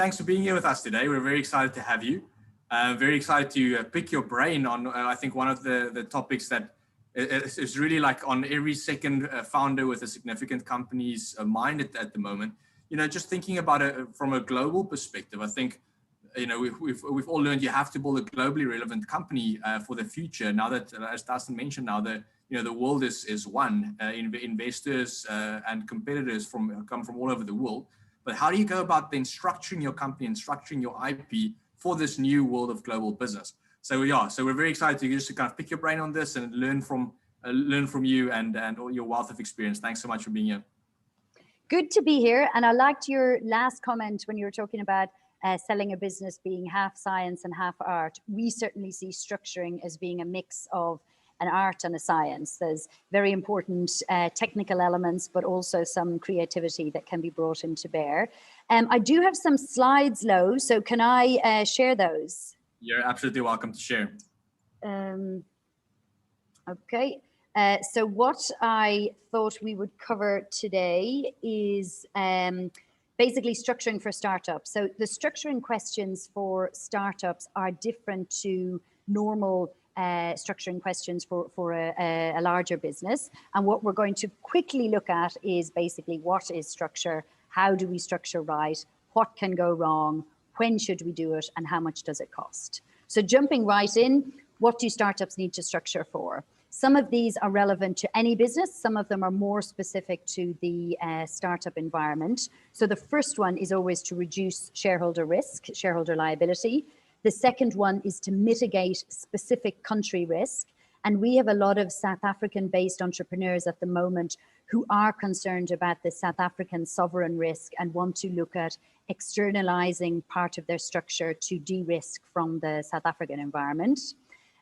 Thanks for being here with us today. We're very excited to have you. Very excited to pick your brain on, I think, one of the topics that is really like on every second founder with a significant company's mind at the moment. You know, just thinking about it from a global perspective, I think, you know, we've all learned you have to build a globally relevant company for the future. Now that, as Dustin mentioned, now that, you know, the world is one, investors and competitors come from all over the world. But how do you go about then structuring your company and structuring your IP for this new world of global business? So we're very excited to just kind of pick your brain on this and learn from you and all your wealth of experience. Thanks so much for being here. Good to be here. And I liked your last comment when you were talking about selling a business being half science and half art. We certainly see structuring as being a mix of an art and a science. There's very important technical elements, but also some creativity that can be brought into bear. I do have some slides, Lo, so can I share those? You're absolutely welcome to share. Okay, so what I thought we would cover today is basically structuring for startups. So the structuring questions for startups are different to normal structuring questions for a larger business. And what we're going to quickly look at is basically what is structure, how do we structure right, what can go wrong, when should we do it, and how much does it cost? So jumping right in, what do startups need to structure for? Some of these are relevant to any business. Some of them are more specific to the startup environment. So the first one is always to reduce shareholder risk, shareholder liability. The second one is to mitigate specific country risk. And we have a lot of South African-based entrepreneurs at the moment who are concerned about the South African sovereign risk and want to look at externalizing part of their structure to de-risk from the South African environment.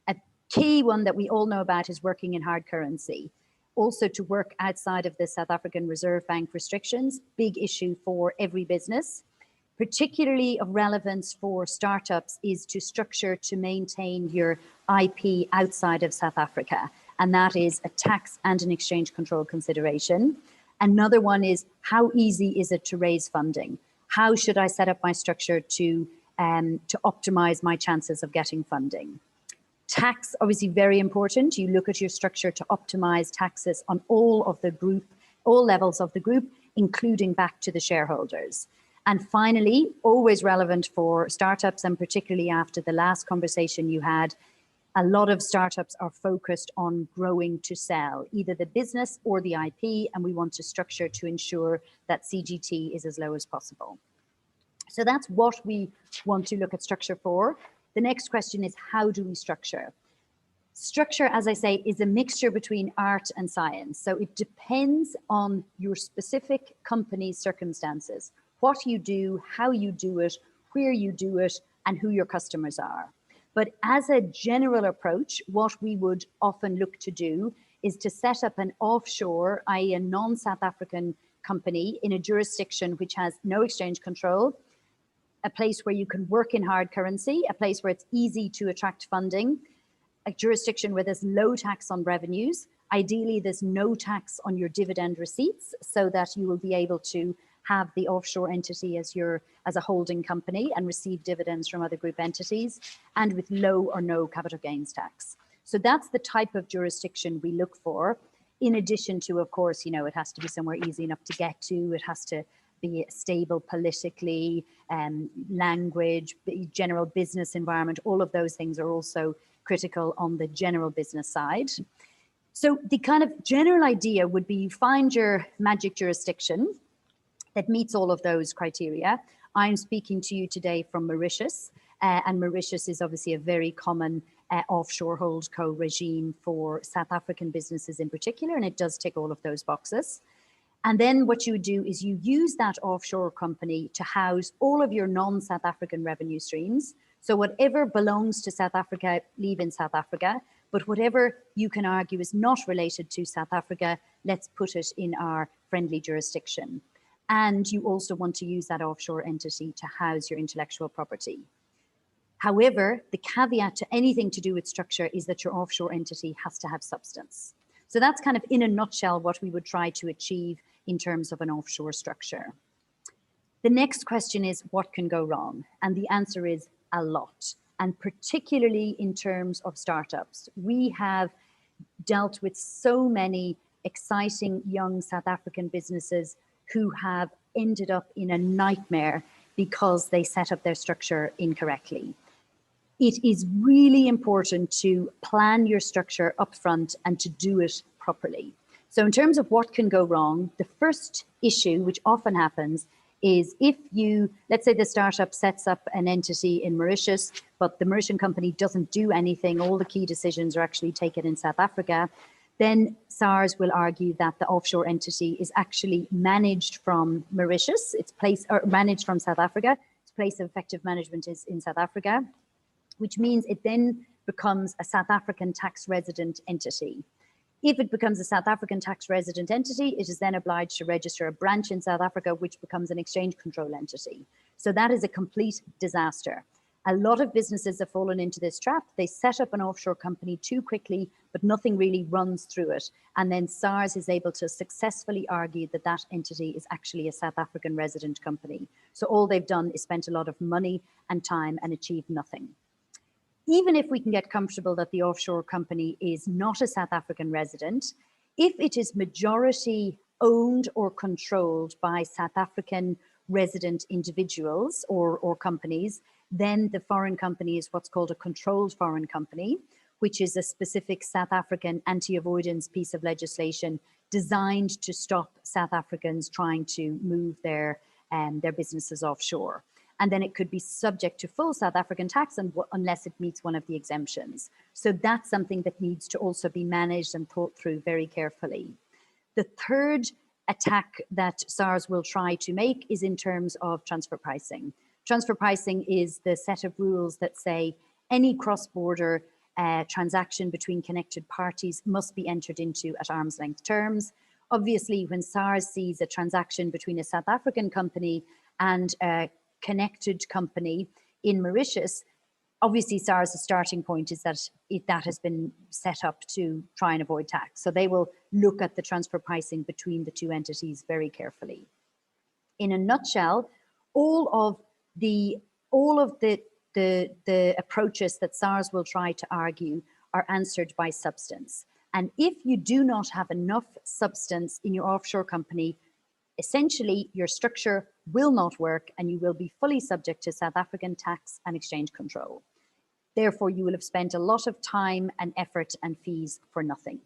A key one that we all know about is working in hard currency. Also to work outside of the South African Reserve Bank restrictions, big issue for every business. Particularly of relevance for startups is to structure to maintain your IP outside of South Africa. And that is a tax and an exchange control consideration. Another one is how easy is it to raise funding? How should I set up my structure to optimize my chances of getting funding? Tax, obviously very important. You look at your structure to optimize taxes on all of the group, all levels of the group, including back to the shareholders. And finally, always relevant for startups, and particularly after the last conversation you had, a lot of startups are focused on growing to sell, either the business or the IP, and we want to structure to ensure that CGT is as low as possible. So that's what we want to look at structure for. The next question is, how do we structure? Structure, as I say, is a mixture between art and science. So it depends on your specific company's circumstances. What you do, how you do it, where you do it, and who your customers are. But as a general approach, what we would often look to do is to set up an offshore, i.e. a non-South African company in a jurisdiction which has no exchange control, a place where you can work in hard currency, a place where it's easy to attract funding, a jurisdiction where there's low tax on revenues. Ideally, there's no tax on your dividend receipts so that you will be able to have the offshore entity as a holding company and receive dividends from other group entities, and with low or no capital gains tax. So that's the type of jurisdiction we look for. In addition to, of course, you know, it has to be somewhere easy enough to get to. It has to be stable politically, language, general business environment. All of those things are also critical on the general business side. So the kind of general idea would be you find your magic jurisdiction that meets all of those criteria. I'm speaking to you today from Mauritius, and Mauritius is obviously a very common offshore holdco regime for South African businesses in particular, and it does tick all of those boxes. And then what you do is you use that offshore company to house all of your non-South African revenue streams. So whatever belongs to South Africa, leave in South Africa, but whatever you can argue is not related to South Africa, let's put it in our friendly jurisdiction. And you also want to use that offshore entity to house your intellectual property. However, the caveat to anything to do with structure is that your offshore entity has to have substance. So that's kind of in a nutshell what we would try to achieve in terms of an offshore structure. The next question is, what can go wrong? And the answer is a lot. And particularly in terms of startups, we have dealt with so many exciting young South African businesses who have ended up in a nightmare because they set up their structure incorrectly. It is really important to plan your structure upfront and to do it properly. So in terms of what can go wrong, the first issue, which often happens, is if you, let's say the startup sets up an entity in Mauritius, but the Mauritian company doesn't do anything, all the key decisions are actually taken in South Africa, then SARS will argue that the offshore entity is actually managed from Mauritius, its place, or managed from South Africa, its place of effective management is in South Africa, which means it then becomes a South African tax resident entity. If it becomes a South African tax resident entity, it is then obliged to register a branch in South Africa, which becomes an exchange control entity. So that is a complete disaster. A lot of businesses have fallen into this trap. They set up an offshore company too quickly, but nothing really runs through it. And then SARS is able to successfully argue that that entity is actually a South African resident company. So all they've done is spent a lot of money and time and achieved nothing. Even if we can get comfortable that the offshore company is not a South African resident, if it is majority owned or controlled by South African resident individuals or companies, then the foreign company is what's called a controlled foreign company, which is a specific South African anti-avoidance piece of legislation designed to stop South Africans trying to move their businesses offshore. And then it could be subject to full South African tax unless it meets one of the exemptions. So that's something that needs to also be managed and thought through very carefully. The third attack that SARS will try to make is in terms of transfer pricing. Transfer pricing is the set of rules that say any cross-border transaction between connected parties must be entered into at arm's length terms. Obviously, when SARS sees a transaction between a South African company and a connected company in Mauritius, obviously SARS' starting point is that that has been set up to try and avoid tax. So they will look at the transfer pricing between the two entities very carefully. In a nutshell, all of the approaches that SARS will try to argue are answered by substance. And if you do not have enough substance in your offshore company, essentially your structure will not work and you will be fully subject to South African tax and exchange control. Therefore, you will have spent a lot of time and effort and fees for nothing.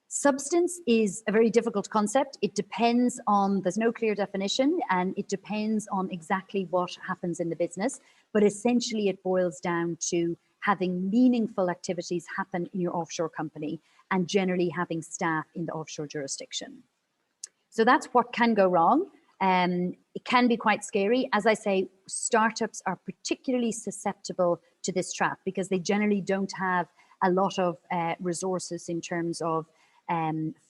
Substance is a very difficult concept. It depends on, there's no clear definition, and it depends on exactly what happens in the business. But essentially, it boils down to having meaningful activities happen in your offshore company and generally having staff in the offshore jurisdiction. So that's what can go wrong. It can be quite scary. As I say, startups are particularly susceptible to this trap because they generally don't have a lot of resources in terms of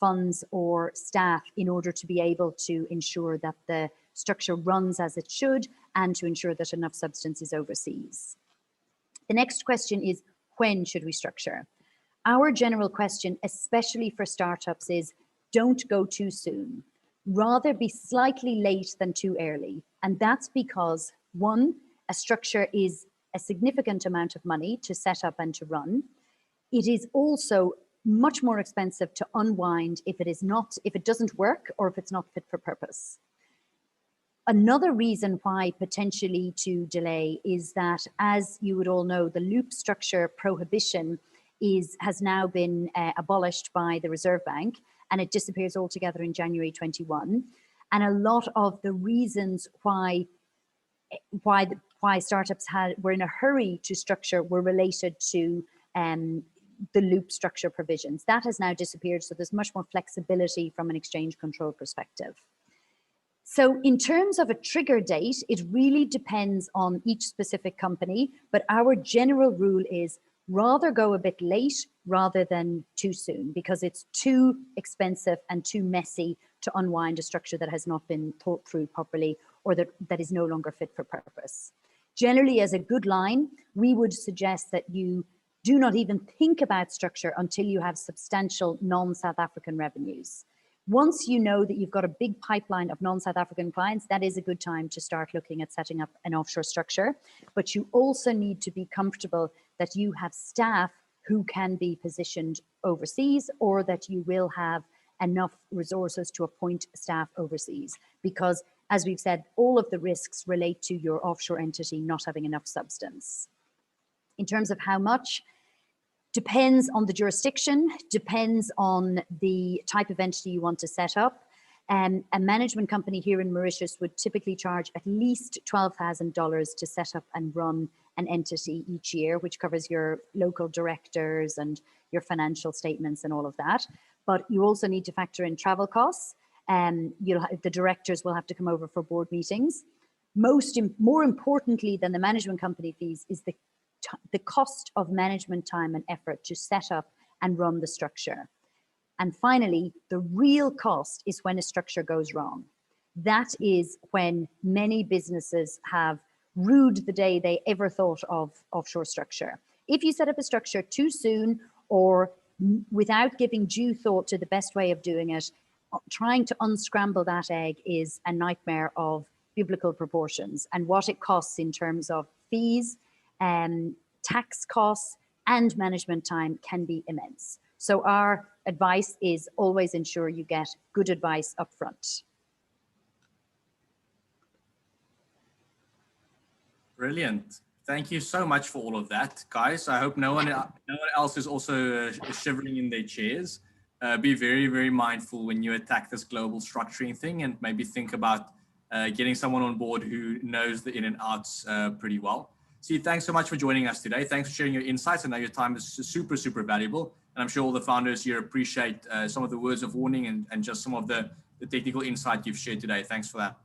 funds or staff in order to be able to ensure that the structure runs as it should and to ensure that enough substance is overseas. The next question is, when should we structure? Our general question, especially for startups, is don't go too soon. Rather be slightly late than too early. And that's because, one, a structure is a significant amount of money to set up and to run. It is also much more expensive to unwind if it doesn't work or if it's not fit for purpose. Another reason why potentially to delay is that, as you would all know, the loop structure prohibition has now been abolished by the Reserve Bank, and it disappears altogether in January 21. And a lot of the reasons why startups were in a hurry to structure were related to the loop structure provisions. That has now disappeared, so there's much more flexibility from an exchange control perspective. So in terms of a trigger date, it really depends on each specific company, but our general rule is rather go a bit late rather than too soon, because it's too expensive and too messy to unwind a structure that has not been thought through properly or that is no longer fit for purpose. Generally, as a good line, we would suggest that you do not even think about structure until you have substantial non-South African revenues. Once you know that you've got a big pipeline of non-South African clients, that is a good time to start looking at setting up an offshore structure. But you also need to be comfortable that you have staff who can be positioned overseas, or that you will have enough resources to appoint staff overseas. Because as we've said, all of the risks relate to your offshore entity not having enough substance. In terms of how much, depends on the jurisdiction, depends on the type of entity you want to set up. A management company here in Mauritius would typically charge at least $12,000 to set up and run an entity each year, which covers your local directors and your financial statements and all of that. But you also need to factor in travel costs. The directors will have to come over for board meetings. More importantly than the management company fees is the cost of management time and effort to set up and run the structure. And finally, the real cost is when a structure goes wrong. That is when many businesses have rued the day they ever thought of offshore structure. If you set up a structure too soon or without giving due thought to the best way of doing it, trying to unscramble that egg is a nightmare of biblical proportions, and what it costs in terms of fees, tax costs, and management time can be immense. So our advice is always ensure you get good advice up front. Brilliant. Thank you so much for all of that, guys. I hope no one else is also shivering in their chairs. Be very, very mindful when you attack this global structuring thing, and maybe think about getting someone on board who knows the in and outs pretty well. See, thanks so much for joining us today. Thanks for sharing your insights. I know your time is super, super valuable. And I'm sure all the founders here appreciate some of the words of warning and just some of the technical insight you've shared today. Thanks for that.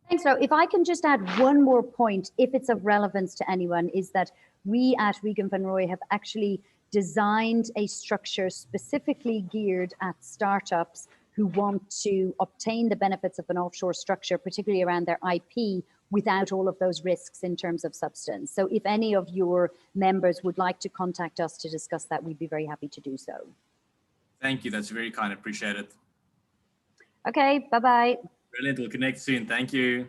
Thanks, Ro. If I can just add one more point, if it's of relevance to anyone, is that we at Regan van Roy have actually designed a structure specifically geared at startups who want to obtain the benefits of an offshore structure, particularly around their IP, without all of those risks in terms of substance. So if any of your members would like to contact us to discuss that, we'd be very happy to do so. Thank you. That's very kind. Appreciate it. Okay, bye-bye. Brilliant. We'll connect soon. Thank you.